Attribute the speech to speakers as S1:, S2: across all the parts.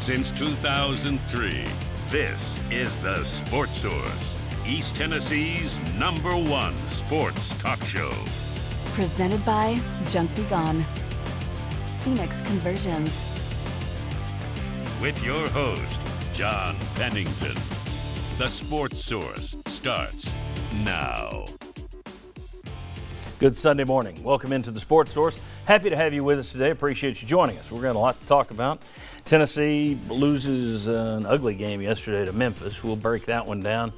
S1: Since 2003, this is the Sports Source, East Tennessee's #1 sports talk show.
S2: Presented by Junk Be Gone, Phoenix Conversions.
S1: With your host, John Pennington. The Sports Source starts now.
S3: Good Sunday morning. Welcome into the Sports Source. Happy to have you with us today. Appreciate you joining us. We're got a lot to talk about. Tennessee loses an ugly game yesterday to Memphis. We'll break that one down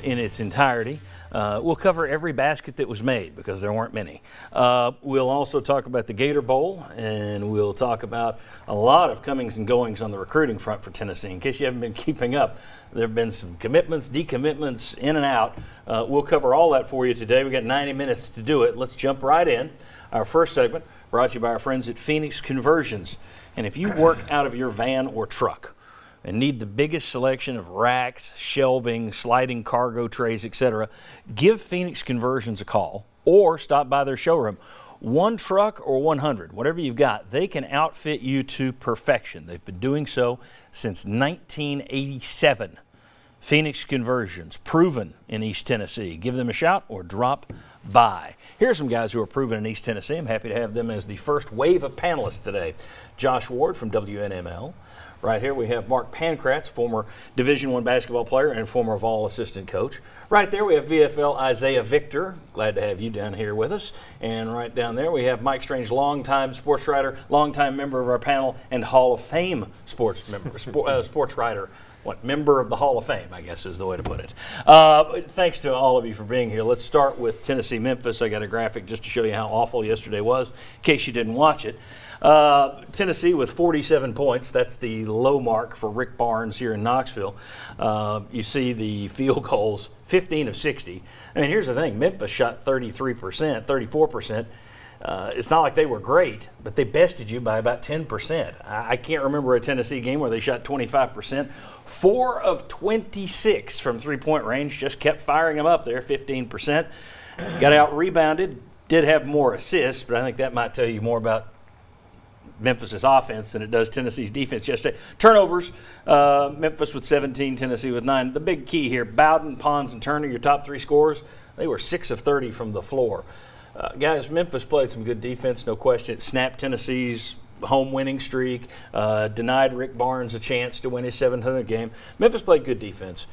S3: in its entirety. We'll cover every basket that was made because there weren't many. We'll also talk about the Gator Bowl, and we'll talk about a lot of comings and goings on the recruiting front for Tennessee. In case you haven't been keeping up, there have been some commitments, decommitments, in and out. We'll cover all that for you today. We've got 90 minutes to do it. Let's jump right in. Our first segment brought to you by our friends at Phoenix Conversions. And if you work out of your van or truck and need the biggest selection of racks, shelving, sliding cargo trays, etc., give Phoenix Conversions a call or stop by their showroom. One truck or 100, whatever you've got, they can outfit you to perfection. They've been doing so since 1987. Phoenix Conversions, proven in East Tennessee. Give them a shout or drop by. Here's some guys who are proven in East Tennessee. I'm happy to have them as the first wave of panelists today. Josh Ward from WNML. Right here we have Mark Pankratz, former Division I basketball player and former Vol assistant coach. Right there we have VFL Isaiah Victor. Glad to have you down here with us. And right down there we have Mike Strange, longtime sports writer, longtime member of our panel, and Hall of Fame sports writer. Member of the Hall of Fame, I guess is the way to put it. Thanks to all of you for being here. Let's start with Tennessee-Memphis. I got a graphic just to show you how awful yesterday was, in case you didn't watch it. Tennessee with 47 points. That's the low mark for Rick Barnes here in Knoxville. You see the field goals, 15 of 60. I mean, here's the thing. Memphis shot 33%, 34%. It's not like they were great, but they bested you by about 10%. I can't remember a Tennessee game where they shot 25%. 4 of 26 from three-point range, just kept firing them up there, 15%. Got out-rebounded, did have more assists, but I think that might tell you more about Memphis' offense than it does Tennessee's defense yesterday. Turnovers, Memphis with 17, Tennessee with 9. The big key here, Bowden, Pons, and Turner, your top three scorers, they were 6 of 30 from the floor. Guys, Memphis played some good defense, no question. It snapped Tennessee's home winning streak, denied Rick Barnes a chance to win his 700th game. Memphis played good defense.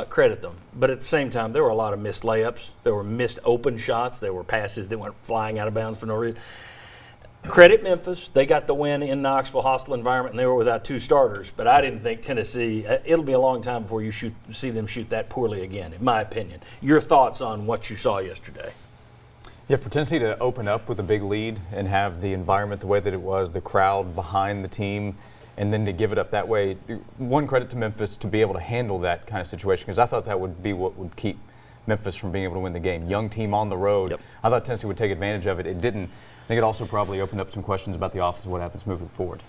S3: Credit them. But at the same time, there were a lot of missed layups. There were missed open shots. There were passes that went flying out of bounds for no reason. Credit Memphis. They got the win in Knoxville, hostile environment, and they were without 2 starters. But I didn't think Tennessee, it'll be a long time before you see them shoot that poorly again, in my opinion. Your thoughts on what you saw yesterday?
S4: Yeah, for Tennessee to open up with a big lead and have the environment the way that it was, the crowd behind the team, and then to give it up that way, one credit to Memphis to be able to handle that kind of situation, because I thought that would be what would keep Memphis from being able to win the game. Young team on the road. Yep. I thought Tennessee would take advantage of it. It didn't. I think it also probably opened up some questions about the offense and what happens moving forward.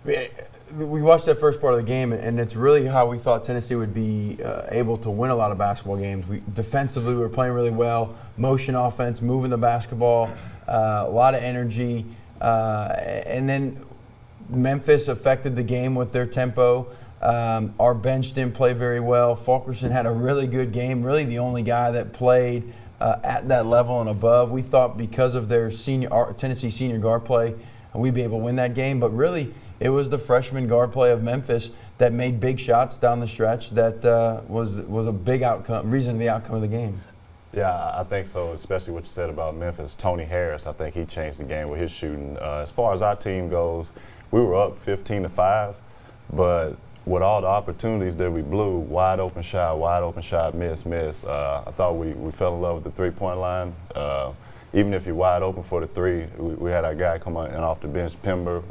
S5: We watched that first part of the game, and it's really how we thought Tennessee would be able to win a lot of basketball games. Defensively, we were playing really well. Motion offense, moving the basketball, a lot of energy. And then Memphis affected the game with their tempo. Our bench didn't play very well. Fulkerson had a really good game, really the only guy that played at that level and above. We thought because of their Tennessee senior guard play, we'd be able to win that game. But really, it was the freshman guard play of Memphis that made big shots down the stretch that was a big reason of the outcome of the game.
S6: Yeah, I think so, especially what you said about Memphis. Tony Harris, I think he changed the game with his shooting. As far as our team goes, we were up 15-5, but with all the opportunities that we blew, wide open shot, miss. I thought we fell in love with the three-point line. Even if you're wide open for the three, we had our guy come in off the bench, Pember.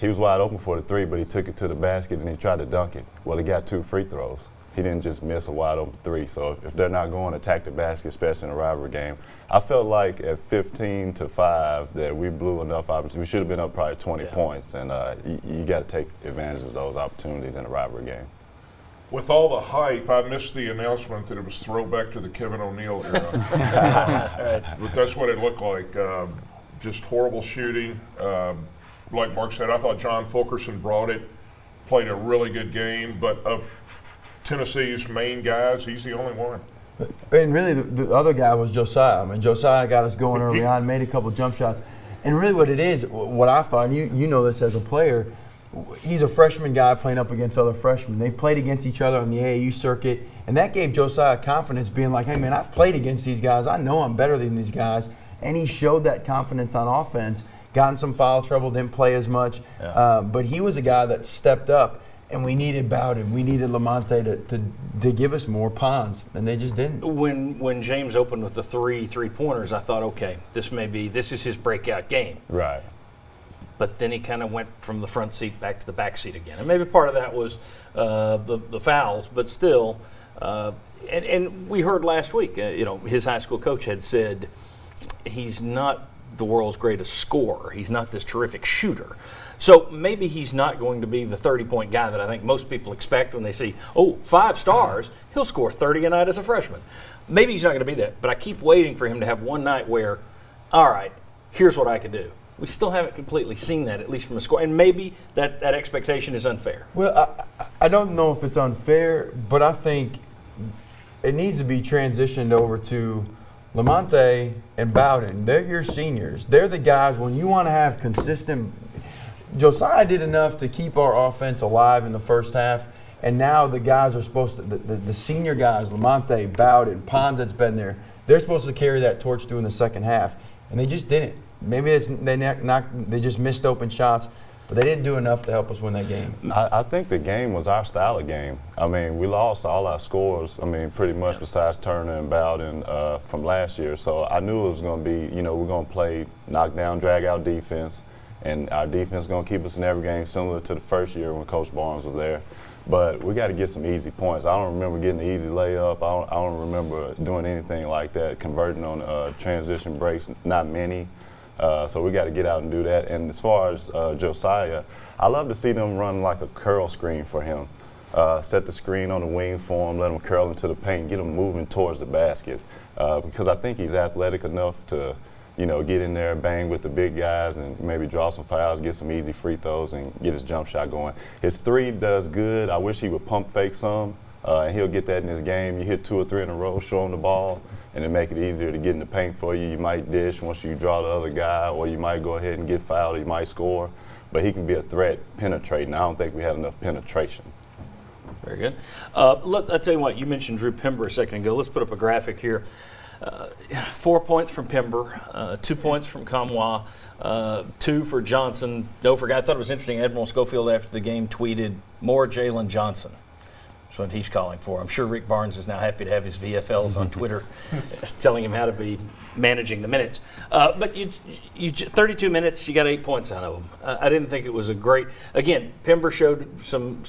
S6: He was wide open for the three, but he took it to the basket and he tried to dunk it. Well, he got 2 free throws. He didn't just miss a wide open three. So if they're not going to attack the basket, especially in a rivalry game, I felt like at 15-5 that we blew enough opportunities. We should have been up probably 20 points, and you got to take advantage of those opportunities in a rivalry game.
S7: With all the hype, I missed the announcement that it was throwback to the Kevin O'Neal era. But that's what it looked like. just horrible shooting. Like Mark said, I thought John Fulkerson brought it, played a really good game, but of Tennessee's main guys, he's the only one.
S5: And really, the other guy was Josiah. I mean, Josiah got us going early on, made a couple jump shots. And really what it is, what I find, you know this as a player, he's a freshman guy playing up against other freshmen. They've played against each other on the AAU circuit, and that gave Josiah confidence, being like, hey, man, I've played against these guys. I know I'm better than these guys. And he showed that confidence on offense, got in some foul trouble, didn't play as much.
S3: Yeah.
S5: But he was a guy that stepped up, and we needed Bowden. We needed Lamonte to give us more ponds, and they just didn't.
S3: When James opened with the three-pointers, I thought, okay, this is his breakout game.
S6: Right.
S3: But then he kind of went from the front seat back to the back seat again. And maybe part of that was the fouls, but still. And we heard last week, his high school coach had said he's not the world's greatest scorer. He's not this terrific shooter. So maybe he's not going to be the 30-point guy that I think most people expect when they see, 5 stars, he'll score 30 a night as a freshman. Maybe he's not going to be that, but I keep waiting for him to have one night where, all right, here's what I can do. We still haven't completely seen that, at least from a score. And maybe that expectation is unfair.
S5: Well, I don't know if it's unfair, but I think it needs to be transitioned over to Lamonte and Bowden. They're your seniors. They're the guys when you want to have consistent. Josiah did enough to keep our offense alive in the first half, and now the guys are supposed to, the senior guys, Lamonte, Bowden, Pons that's been there, they're supposed to carry that torch through in the second half, and they just didn't. Maybe they just missed open shots, but they didn't do enough to help us win that game.
S6: I think the game was our style of game. I mean, we lost all our scores, pretty much besides Turner and Bowden from last year. So I knew it was going to be, we're going to play knockdown, drag-out defense, and our defense is going to keep us in every game similar to the first year when Coach Barnes was there. But we got to get some easy points. I don't remember getting an easy layup. I don't remember doing anything like that, converting on transition breaks, not many. So we got to get out and do that. And as far as Josiah, I love to see them run like a curl screen for him. Set the screen on the wing for him, let him curl into the paint, get him moving towards the basket. Because I think he's athletic enough to, get in there and bang with the big guys and maybe draw some fouls, get some easy free throws, and get his jump shot going. His three does good. I wish he would pump fake some, and he'll get that in his game. You hit 2 or 3 in a row, show him the ball, and it make it easier to get in the paint for you. You might dish once you draw the other guy, or you might go ahead and get fouled, or you might score. But he can be a threat penetrating. I don't think we have enough penetration.
S3: Very good. I'll tell you what, you mentioned Drew Pember a second ago. Let's put up a graphic here. 4 points from Pember, 2 points from Kamwa, 2 for Johnson. Don't forget, I thought it was interesting, Admiral Schofield after the game tweeted, more Jalen Johnson. That's what he's calling for. I'm sure Rick Barnes is now happy to have his VFLs on Twitter telling him how to be managing the minutes. But you 32 minutes, you got 8 points out of him. I didn't think it was a great. Again, Pember showed some.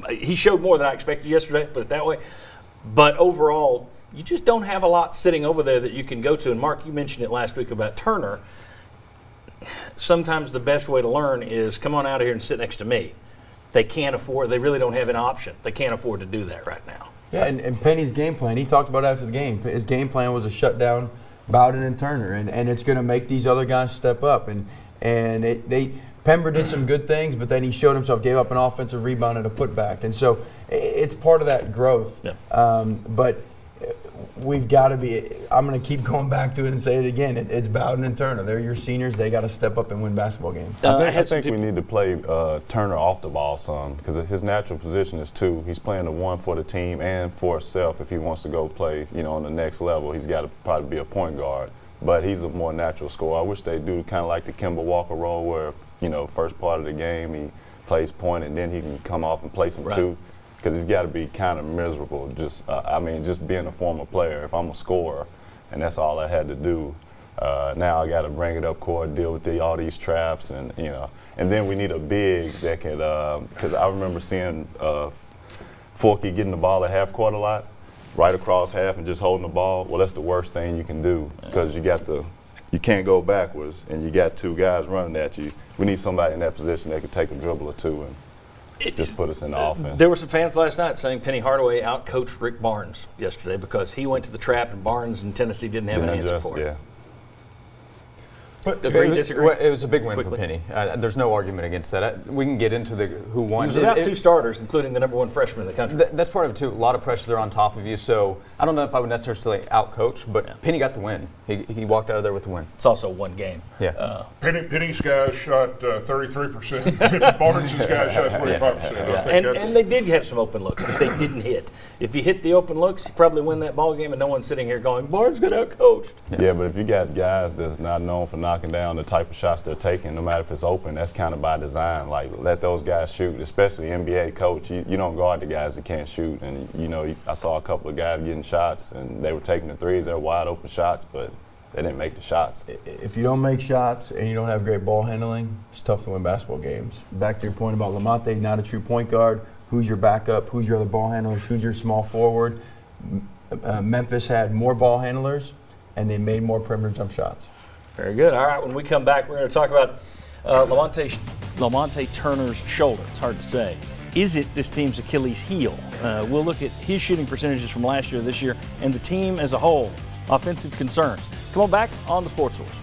S3: He showed more than I expected yesterday, put it that way. But overall, you just don't have a lot sitting over there that you can go to. And Mark, you mentioned it last week about Turner. Sometimes the best way to learn is come on out here and sit next to me. They can't afford, they really don't have an option. They can't afford to do that right now.
S5: Yeah, and Penny's game plan, he talked about after the game. His game plan was to shut down Bowden and Turner, and it's going to make these other guys step up. Pember did some good things, but then he showed himself, gave up an offensive rebound and a putback. And so it's part of that growth.
S3: Yeah.
S5: But we've got to be – I'm going to keep going back to it and say it again. It's Bowden and Turner. They're your seniors. They got to step up and win basketball games.
S6: I think we need to play Turner off the ball some because his natural position is 2. He's playing the 1 for the team and for himself. If he wants to go play, on the next level, he's got to probably be a point guard. But he's a more natural scorer. I wish they do kind of like the Kemba Walker role where, first part of the game he plays point and then he can come off and play some 2. Because he's got to be kind of miserable. Just being a former player. If I'm a scorer, and that's all I had to do. Now I got to bring it up court, deal with all these traps, and then we need a big that can. Because I remember seeing Forky getting the ball at half court a lot, right across half and just holding the ball. Well, that's the worst thing you can do because you can't go backwards, and you got 2 guys running at you. We need somebody in that position that can take a dribble or 2 and just put us in the offense.
S3: There were some fans last night saying Penny Hardaway outcoached Rick Barnes yesterday because he went to the trap and Barnes and Tennessee didn't have an answer for it. Agree, disagree?
S4: It was a big win
S3: Quickly.
S4: for Penny. There's no argument against that. We can get into who won.
S3: He was without two starters, including the number one freshman in the country.
S4: That's part of it too. A lot of pressure there on top of you. So I don't know if I would necessarily out-coach, but Penny got the win. He walked out of there with the win.
S3: It's also one game.
S4: Yeah.
S7: Penny's guys shot 33%. Barnes' guys shot 25%.
S3: And they did have some open looks that they didn't hit. If you hit the open looks, you probably win that ball game, and no one's sitting here going, Barnes got out-coached.
S6: Yeah, but if you got guys that's not known for knocking down the type of shots they're taking, no matter if it's open, that's kind of by design. Like, let those guys shoot, especially NBA coach. You don't guard the guys that can't shoot. And, I saw a couple of guys getting shots, and they were taking the threes. They were wide open shots, but they didn't make the shots.
S5: If you don't make shots and you don't have great ball handling, it's tough to win basketball games. Back to your point about Lamonte, not a true point guard. Who's your backup? Who's your other ball handlers? Who's your small forward? Memphis had more ball handlers, and they made more perimeter jump shots.
S3: Very good. All right, when we come back, we're going to talk about Lamonte Turner's shoulder. It's hard to say. Is it this team's Achilles heel? We'll look at his shooting percentages from last year, this year, and the team as a whole. Offensive concerns. Come on back on the Sports Source.